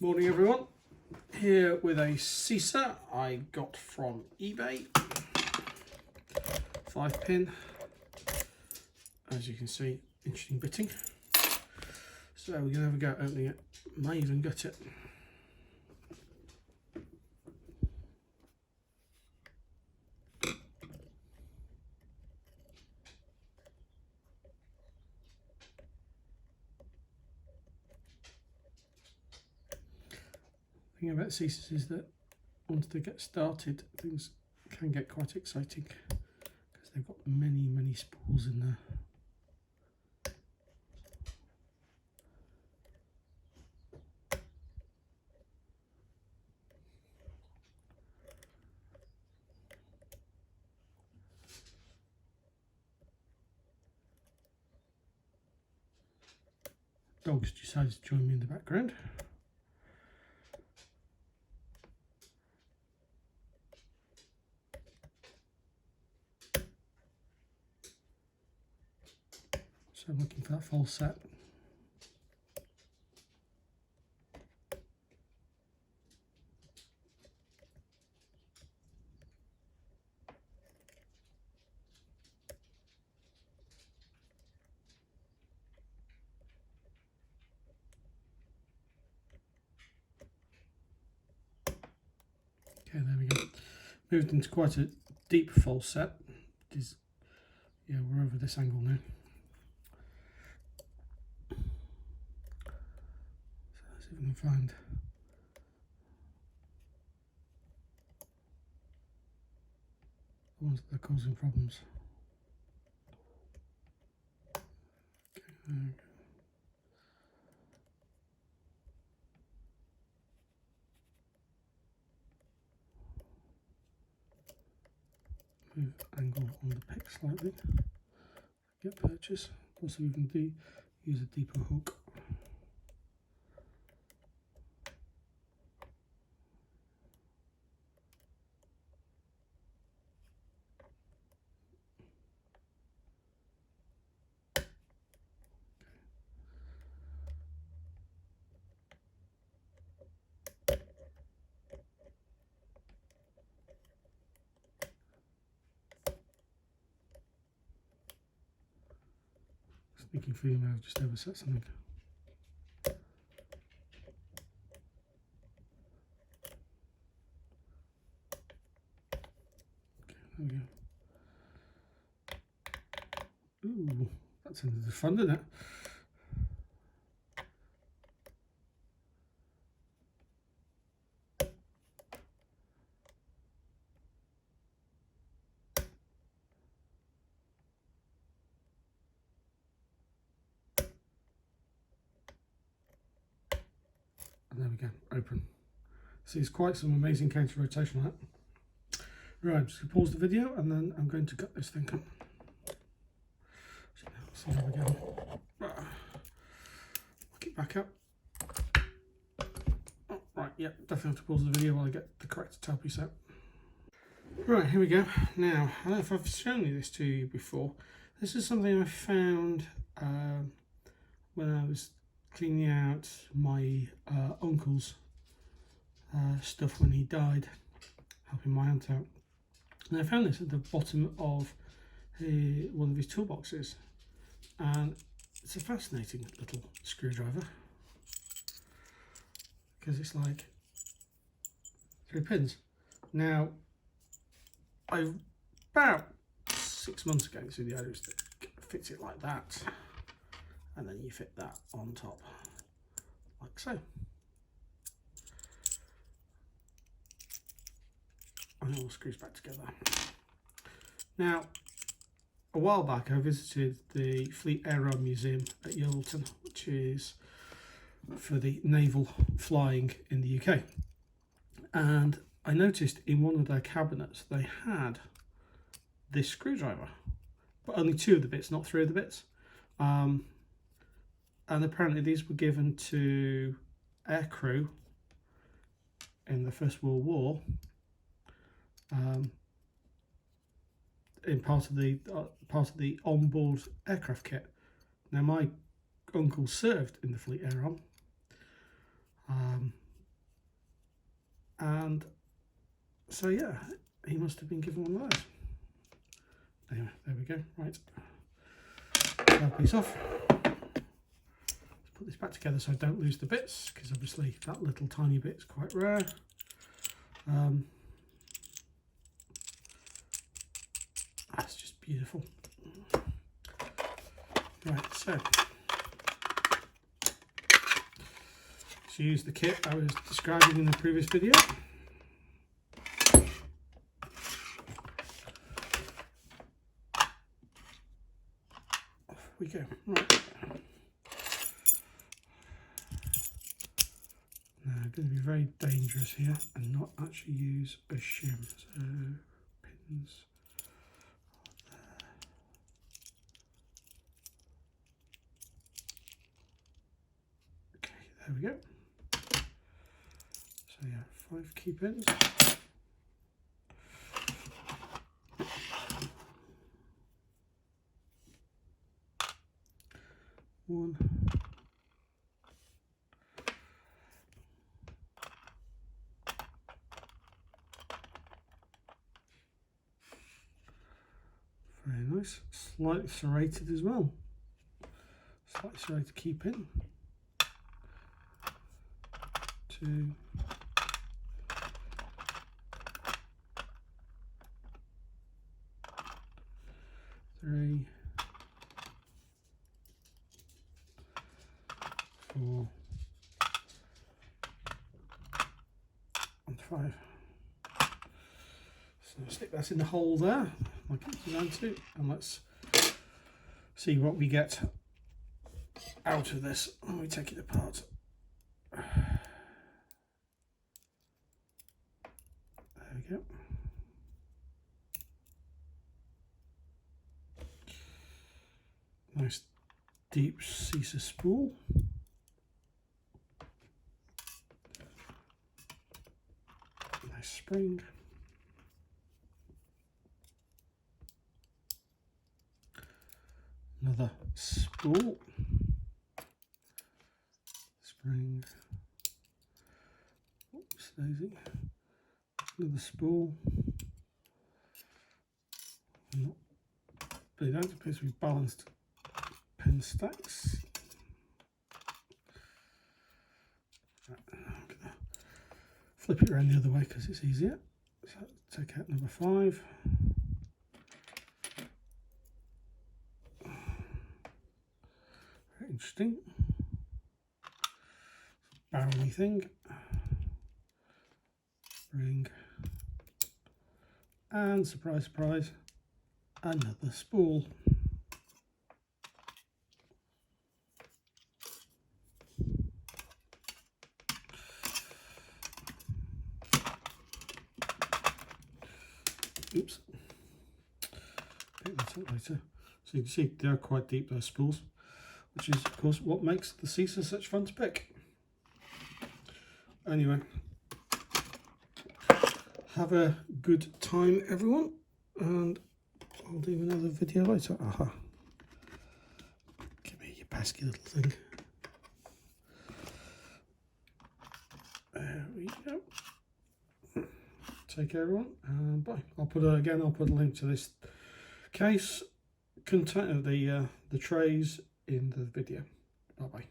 Morning everyone, here with a CISA I got from eBay, 5-pin, as you can see, interesting bitting. So we're going to have a go at opening it, may even gut it. The thing about CISAs is that once they get started, things can get quite exciting because they've got many spools in there. Dogs decided to join me in the background. So I'm looking for that full set. Okay, there we go. Moved into quite a deep full set. Yeah, we're over this angle now. So let's see if we can find the ones that are causing problems. Okay, there we go. Move angle on the pick slightly. Get purchase. Also, we can use a deeper hook. Sneaking through, I've just overset something. Okay, there we go. Ooh, that's ended the fun, didn't it? And there we go, open. See, it's quite some amazing counter rotation on that. Right, I'm just going to pause the video and then I'm going to gut this thing up. So now, see how we go. Look it back up. Oh, right, yeah, definitely have to pause the video while I get the correct tailpiece out. Right, here we go. Now, I don't know if I've shown you this to you before. This is something I found when I was cleaning out my uncle's stuff when he died, helping my aunt out. And I found this at the bottom of one of his toolboxes, and it's a fascinating little screwdriver because it's like 3 pins. Now, about 6 months ago, so the idea is to fit it like that, and then you fit that on top, like so. And it all screws back together. Now, a while back I visited the Fleet Aero Museum at Yeovilton, which is for the naval flying in the UK. And I noticed in one of their cabinets they had this screwdriver, but only 2 of the bits, not 3 of the bits. And apparently these were given to aircrew in the First World War. In part of the onboard aircraft kit. Now, my uncle served in the Fleet Air Arm, And so yeah, he must have been given one of those. Anyway, there we go. Right, that piece off. Let's put this back together so I don't lose the bits, because obviously that little tiny bit is quite rare. That's just beautiful. Right, so let's use the kit I was describing in the previous video. Off we go. Right. Now I'm going to be very dangerous here and not actually use a shim. So pins. There we go. So yeah, 5 key pins. One. Very nice. Slightly serrated as well. Slightly serrated key pin. 2. 3. 4. And 5. So stick that in the hole there, like it's designed to, and let's see what we get out of this when we take it apart. There we go. Nice deep CISA spool. Nice spring. Another spool. Spring. Oops, daisy. Another spool. But it don't appear to be balanced pin stacks. Right, I'm gonna flip it around the other way because it's easier. So take out number 5. Very interesting. Barrel-y thing. Spring. And surprise, surprise, another spool. Oops. Pick that up later. So you can see they're quite deep, those spools, which is of course what makes the CISA such fun to pick. Anyway, have a good time everyone, and I'll do another video later. Aha. Give me your pesky little thing. There we go. Take care everyone, and bye. I'll put a link to this case, content of the trays in the video. Bye bye.